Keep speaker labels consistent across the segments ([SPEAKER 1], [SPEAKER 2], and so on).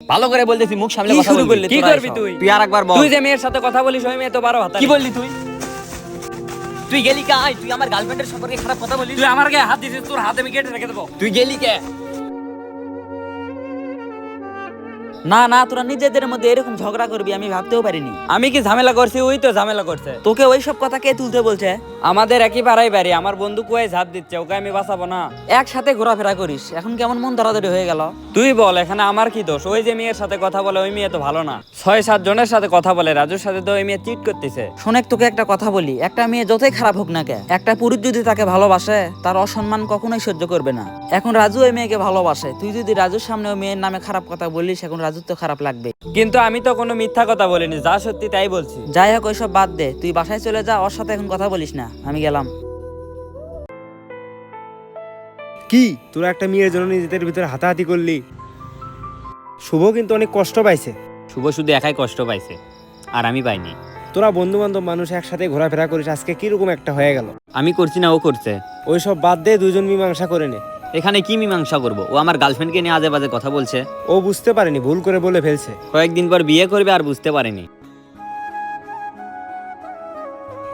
[SPEAKER 1] ভালো করে বলতেছি, মুখ সামলে
[SPEAKER 2] কি
[SPEAKER 1] কথা
[SPEAKER 2] শুরু
[SPEAKER 1] বলবি।
[SPEAKER 2] করলি?
[SPEAKER 1] কি
[SPEAKER 2] তোরা
[SPEAKER 1] করবি
[SPEAKER 2] এসব?
[SPEAKER 1] তুই?
[SPEAKER 2] তুই আর একবার বল।
[SPEAKER 1] তুই যে মেয়ের সাথে কথা বলিস, ওই মেয়ে তো 12 হাতা।
[SPEAKER 2] কি বললি তুই?
[SPEAKER 1] তুই গেলি কে? তুই আমার গার্লফ্রেন্ডের সম্পর্কে খারাপ কথা বলিস?
[SPEAKER 2] তুই আমার গায়ে হাত দিছিস, তোর হাতে আমি কেটে রেখে দেবো।
[SPEAKER 1] তুই গেলি কে?
[SPEAKER 2] না না, তোরা নিজেদের মধ্যে এরকম ঝগড়া করবি আমি ভাবতেও পারিনি। আমি কি ঝামেলা করছি? ওই তো ঝামেলা করছে। তোকে ওই সব কথা কে তুলতে বলছে? আমাদের একই পাড়াই বাড়ি, আমার বন্ধু কুয়ায় ঝাঁপ দিচ্ছে, ওকে আমি বাঁচাবো না? একসাথে ঘোরাফেরা করিস, এখন কেমন মন ধরাধরি হয়ে গেল? তুই বল, এখানে আমার কি দোষ? ওই যে মেয়ের সাথে কথা বলে, ওই মেয়ে তো ভালো না। 6-7 জনের সাথে কথা বলে, রাজুর সাথে তো ওই মেয়ে চিট করতেছে। শোনেক, তোকে একটা কথা বলি, একটা মেয়ে যতই খারাপ হোক না কে, একটা পুরুষ যদি তাকে ভালোবাসে, তার অসম্মান কখনোই সহ্য করবে না। এখন রাজু ওই মেয়েকে ভালোবাসে, তুই যদি রাজুর সামনে ওই মেয়ের নামে খারাপ কথা বলিস, এখন রাজুর তো খারাপ লাগবে। কিন্তু আমি তো কোনো মিথ্যা কথা বলিনি, যা সত্যি তাই বলছি। যাই হোক, ওইসব বাদ দে, তুই বাসায় চলে যা, ওর সাথে এখন কথা বলিস না, আমি গেলাম।
[SPEAKER 3] কি তোরা একটা মেয়ের জন্য নিজেদের ভিতরে হাতাহাতি করলি? শুভ কিন্তু অনেক কষ্ট পাইছে।
[SPEAKER 1] শুভ শুধু একাই কষ্ট পাইছে, আর আমি পাইনি।
[SPEAKER 3] তোরা বন্ধু বান্ধব মানুষ একসাথে ঘোরাফেরা করিস, আজকে কিরকম একটা হয়ে গেল।
[SPEAKER 1] আমি করছি না, ও করছে।
[SPEAKER 3] ওইসব বাদ দিয়ে দুজন মীমাংসা করে নে।
[SPEAKER 1] এখানে কি মীমাংসা করব? ও আমার গার্লফ্রেন্ডকে নিয়ে আজে বাজে কথা বলছে।
[SPEAKER 3] ও বুঝতে পারেনি, ভুল করে বলে ফেলছে।
[SPEAKER 1] কয়েকদিন পর বিয়ে করবে আর বুঝতে পারেনি।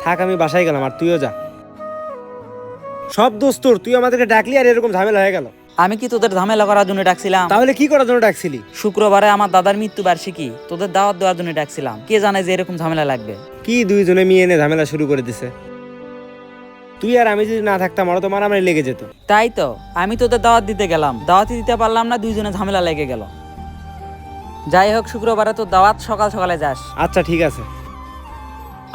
[SPEAKER 3] থাক, আমি বাসায় গেলাম, আর তুইও যা। সব দোষ তোর, তুই আমাদেরকে ডাকলি আর এরকম ঝামেলা হয়ে গেল।
[SPEAKER 2] আমি কি তোদের ঝামেলা করার জন্য ডাকছিলাম?
[SPEAKER 3] তাহলে কি করার জন্য ডাকছিলি?
[SPEAKER 2] শুক্রবারে আমার দাদার মৃত্যুবার্ষিকী, তোদের দাওয়াত দেওয়ার জন্য ডাকছিলাম। কে জানে যে এরকম ঝামেলা লাগবে।
[SPEAKER 3] কি দুইজনে মেয়ে এনে ঝামেলা শুরু করে দিছে। তুই আর আমি যদি না থাকতাম, আরো তো মারামারি লেগে যেত।
[SPEAKER 2] তাই তো, আমি তোদের দাওয়াত দিতে গেলাম, দাওয়াতই দিতে পারলাম না, দুইজনে ঝামেলা লেগে গেল। যাই হোক, শুক্রবারে তো দাওয়াত, সকাল সকালে যাস।
[SPEAKER 3] আচ্ছা ঠিক আছে।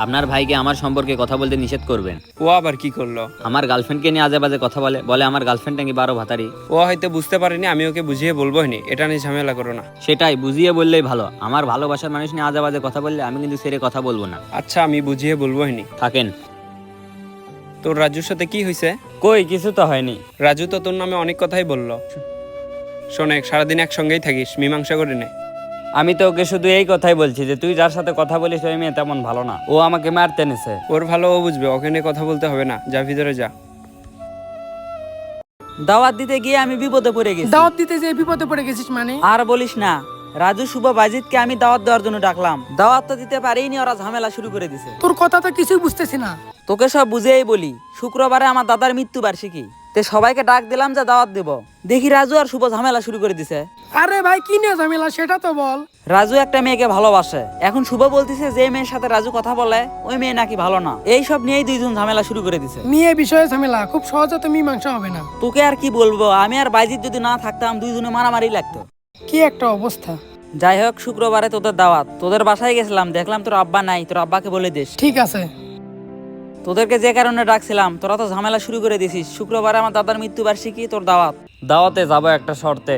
[SPEAKER 1] আপনার ভাইকে আমার সম্পর্কে কথা বলতে নিষেধ করবেন।
[SPEAKER 4] ও আবার কি করলো?
[SPEAKER 1] আমার গার্লফ্রেন্ডকে নিয়ে আজে বাজে কথা বলে, বলে আমার গার্লফ্রেন্ড নাকি 12 ভাতারি।
[SPEAKER 4] ও হয়তো বুঝতে পারেনি, আমি ওকে বুঝিয়ে বলবো নি, এটা নিয়ে ঝামেলা করো না।
[SPEAKER 1] সেটাই, বুঝিয়ে বললেই ভালো। আমার ভালোবাসার মানুষ নিয়ে আজে বাজে কথা বললে আমি কিন্তু ছেড়ে কথা বলবো না।
[SPEAKER 4] আচ্ছা, আমি বুঝিয়ে বলবো নি।
[SPEAKER 1] থাকেন।
[SPEAKER 4] তোর রাজুর সাথে কি হয়েছে?
[SPEAKER 2] কই, কিছু তো হয়নি।
[SPEAKER 4] রাজু তো তোর নামে অনেক কথাই বললো। শোনেক, সারাদিন একসঙ্গেই থাকিস, মীমাংসা করে নে।
[SPEAKER 2] আমি তো ওকে শুধু এই কথাই বলছি যে তুই যার সাথে কথা বলিস ওই মেয়ে তেমন ভালো না, ও আমাকে মারতে নেছে।
[SPEAKER 4] ওর ভালো ও বুঝবে, ওকে নিয়ে কথা বলতে হবে না। যা ভিতরে যা।
[SPEAKER 2] দাওয়াত দিতে গিয়ে আমি বিপদে পড়ে গেছি।
[SPEAKER 5] দাওয়াত দিতে যে বিপদে পড়ে গেছিস মানে?
[SPEAKER 2] আর বলিস না, রাজু, শুভ, বাজিতকে আমি দাওয়াত দেওয়ার জন্য ডাকলাম, দাওয়াত তো দিতে পারিনি, ওরা ঝামেলা শুরু করে দিছে।
[SPEAKER 5] তোর কথা তো কিছুই বুঝতেছি না।
[SPEAKER 2] তোকে সব বুঝেই বলি, শুক্রবারে আমার দাদার মৃত্যুবার্ষিকী, তে সবাইকে ডাক দিলাম যে দাওয়াত দেব, দেখি রাজু আর শুভ ঝামেলা শুরু করে দিছে।
[SPEAKER 5] আরে ভাই, কি নিয়ে ঝামেলা সেটা তো বল।
[SPEAKER 2] রাজু একটা মেয়েকে ভালোবাসে, এখন শুভ বলতিছে যে মেয়ের সাথে রাজু কথা বলে ওই মেয়ে নাকি ভালো না। এই সব নিয়েই দুইজন ঝামেলা শুরু করে দিছে।
[SPEAKER 5] মেয়ে বিষয়ে ঝামেলা খুব সহজে তো মীমাংসা হবে না।
[SPEAKER 2] তোকে আর কি বলবো, আমি আর বাইজিৎ যদি না থাকতাম দুইজনে মারামারি লাগতো।
[SPEAKER 5] কি একটা অবস্থা।
[SPEAKER 2] যাই হোক, শুক্রবারে তোদের দাওয়াত, তোদের বাসায় গেছিলাম, দেখলাম তোর আব্বা নাই, তোর আব্বাকে বলে দিস।
[SPEAKER 5] ঠিক আছে।
[SPEAKER 2] তোদেরকে যে কারণে ডাকছিলাম, তোরা তো ঝামেলা শুরু করে দিছিস। শুক্রবারে আমার দাদার মৃত্যুবার্ষিকী, তোর দাওয়াত। দাওয়াতে যাব একটা শর্তে।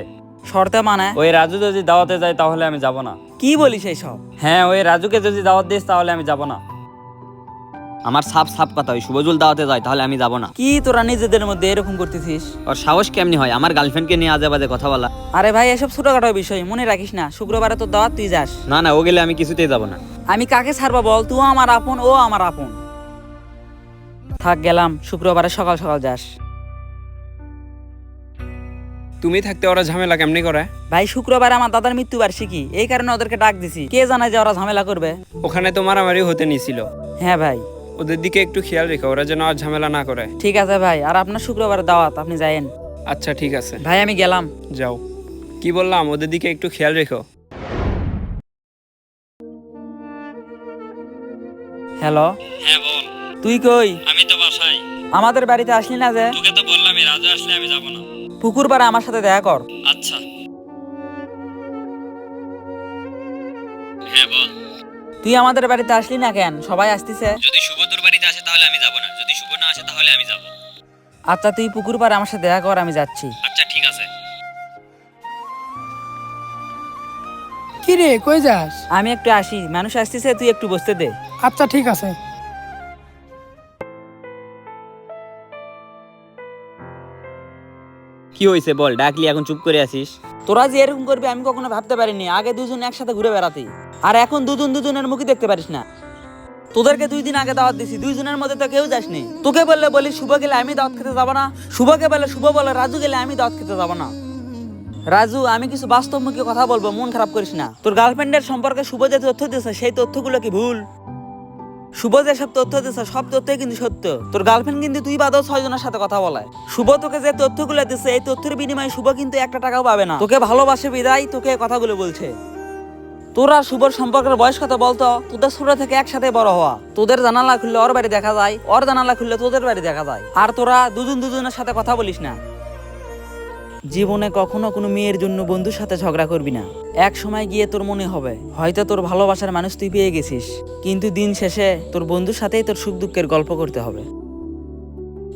[SPEAKER 2] শর্তে মানে? ওই রাজু যদি দাওয়াতে যায় তাহলে আমি যাব না। কি বলিস এই সব? হ্যাঁ, ওই রাজুকে যদি দাওয়াত দিস তাহলে আমি যাব না।
[SPEAKER 1] আমার সাপ সাপ কথা, ওই শুভজুল দাওয়াতে যায় তাহলে আমি যাব না।
[SPEAKER 2] কি তোরা নিজেদের মধ্যে এরকম করতেছিস?
[SPEAKER 1] ওর সাহস কেমনি হয় আমার গার্লফ্রেন্ডকে নিয়ে আজে বাজে কথা বলা?
[SPEAKER 2] আরে ভাই, এসব ছোটখাটো বিষয় মনে রাখিস না, শুক্রবারে তোর দাওয়াত, তুই যাস।
[SPEAKER 1] না না, ও গেলে আমি কিছুতেই যাব না।
[SPEAKER 2] আমি কাকে ছাড়বা বল? তুই আমার আপন, ও আমার আপন। থাক, গেলাম, শুক্রবারে সকাল সকাল যাস।
[SPEAKER 4] তুমি থাকতে ওরা ঝামেলা কেমনি করে?
[SPEAKER 2] ভাই, শুক্রবারে আমার দাদার মৃত্যুবার্ষিকী, এই কারণে ওদেরকে ডাক দিছি। কে জানায় যে ওরা ঝামেলা করবে?
[SPEAKER 4] ওখানে তো মারামারি হতে নিছিল।
[SPEAKER 2] হ্যাঁ ভাই।
[SPEAKER 4] ওদের দিকে একটু খেয়াল রেখো, ওরা যেন আর ঝামেলা না করে।
[SPEAKER 2] ঠিক আছে ভাই, আর আপনার শুক্রবারে দাওয়াত, আপনি যায়েন।
[SPEAKER 4] আচ্ছা ঠিক আছে,
[SPEAKER 2] ভাই আমি গেলাম।
[SPEAKER 4] যাও। কি বললাম, ওদের দিকে একটু খেয়াল রেখো।
[SPEAKER 2] হ্যালো।
[SPEAKER 1] হ্যাঁ বল।
[SPEAKER 2] তুই কই?
[SPEAKER 1] আমি তো বাসায়।
[SPEAKER 2] আমাদের বাড়িতে আসলি না যে?
[SPEAKER 1] তোকে তো বললাম রাজু আসলে আমি যাব না।
[SPEAKER 2] পুকুর পাড়ে আমার সাথে দেখা কর।
[SPEAKER 1] আচ্ছা। হ্যাঁ বল।
[SPEAKER 2] তুই আমাদের বাড়িতে আসলি না কেন? সবাই আসতিছে।
[SPEAKER 1] যদি শুভ তোর বাড়িতে আসে তাহলে আমি যাব না, যদি শুভ না আসে তাহলে আমি যাব।
[SPEAKER 2] আচ্ছা, তুই পুকুর পাড়ে আমার সাথে দেখা কর, আমি যাচ্ছি।
[SPEAKER 1] আচ্ছা ঠিক আছে।
[SPEAKER 5] কি রে, কই যাস?
[SPEAKER 2] আমি একটু আসি, মানুষ আসতেছে, তুই একটু বসতে দে।
[SPEAKER 5] আচ্ছা ঠিক আছে।
[SPEAKER 1] কি হয়েছে বল, ডাকলি এখন চুপ করে আছিস?
[SPEAKER 2] তোরা যে এরকম করবি আমি কখনো ভাবতে পারিনি। আগে দুজন একসাথে ঘুরে বেড়াতি, আর এখন দুজন দুজনের মুখই দেখতে পারিস না। তোদেরকে 2 দিন আগে দাওয়াত দিছি, দুইজনের মধ্যে তো কেউ যাসনি। তোকে বললে বলি শুভ গেলে আমি দাওয়াত খেতে যাবো না, শুভকে বলে শুভ বলে রাজু গেলে আমি দাওয়াত খেতে যাবো না। রাজু, আমি কিছু বাস্তবমুখী কথা বলবো, মন খারাপ করিস না। তোর গার্লফ্রেন্ডের সম্পর্কে শুভ যে তথ্য দিচ্ছে সেই তথ্যগুলো কি ভুল? শুভ যে সব তথ্য দিচ্ছে সব তথ্যই কিন্তু সত্য। তোর গার্লফ্রেন্ড কিন্তু তুই বাদেও 6 জনের সাথে কথা বলে। শুভ তোকে যে তথ্যগুলো দিচ্ছে এই তথ্যের বিনিময়ে শুভ কিন্তু 1 টাকাও পাবে না। তোকে ভালোবাসে বিদায় তোকে এই কথাগুলো বলছে। তোরা শুভর সম্পর্কের বয়স কত বলতো? তোদের ছোট থেকে একসাথে বড় হওয়া। তোদের জানালা খুললে ওর বাড়ি দেখা যায়, ওর জানালা খুললে তোদের বাড়ি দেখা যায়। আর তোরা দুজনের সাথে কথা বলিস না। জীবনে কখনো কোনো মেয়ের জন্য বন্ধুর সাথে ঝগড়া করবি না। এক সময় গিয়ে তোর মনে হবে হয়তো তোর ভালোবাসার মানুষ তুই পেয়ে গেছিস, কিন্তু দিন শেষে তোর বন্ধুর সাথেই তোর সুখ দুঃখের গল্প করতে হবে।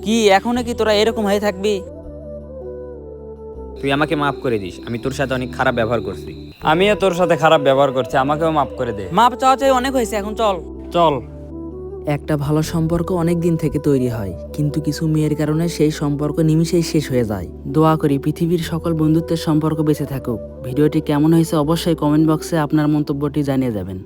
[SPEAKER 2] কি এখনো কি তোরা এরকম হয়ে থাকবি?
[SPEAKER 1] তুই আমাকে মাফ করে দিস, আমি তোর সাথে অনেক খারাপ ব্যবহার করছি।
[SPEAKER 2] আমিও তোর সাথে খারাপ ব্যবহার করছি, আমাকেও মাফ করে দে। মাপ চাওয়া চাই অনেক হয়েছে, এখন চল চল।
[SPEAKER 6] একটা ভালো সম্পর্ক অনেক দিন থেকে তৈরি হয়, কিন্তু কিছু মেয়ের কারণে সেই সম্পর্ক নিমিষেই শেষ হয়ে যায়। দোয়া করি পৃথিবীর সকল বন্ধুত্বের সম্পর্ক বেঁচে থাকুক। ভিডিওটি কেমন হয়েছে অবশ্যই কমেন্ট বক্সে আপনার মন্তব্যটি জানিয়ে যাবেন।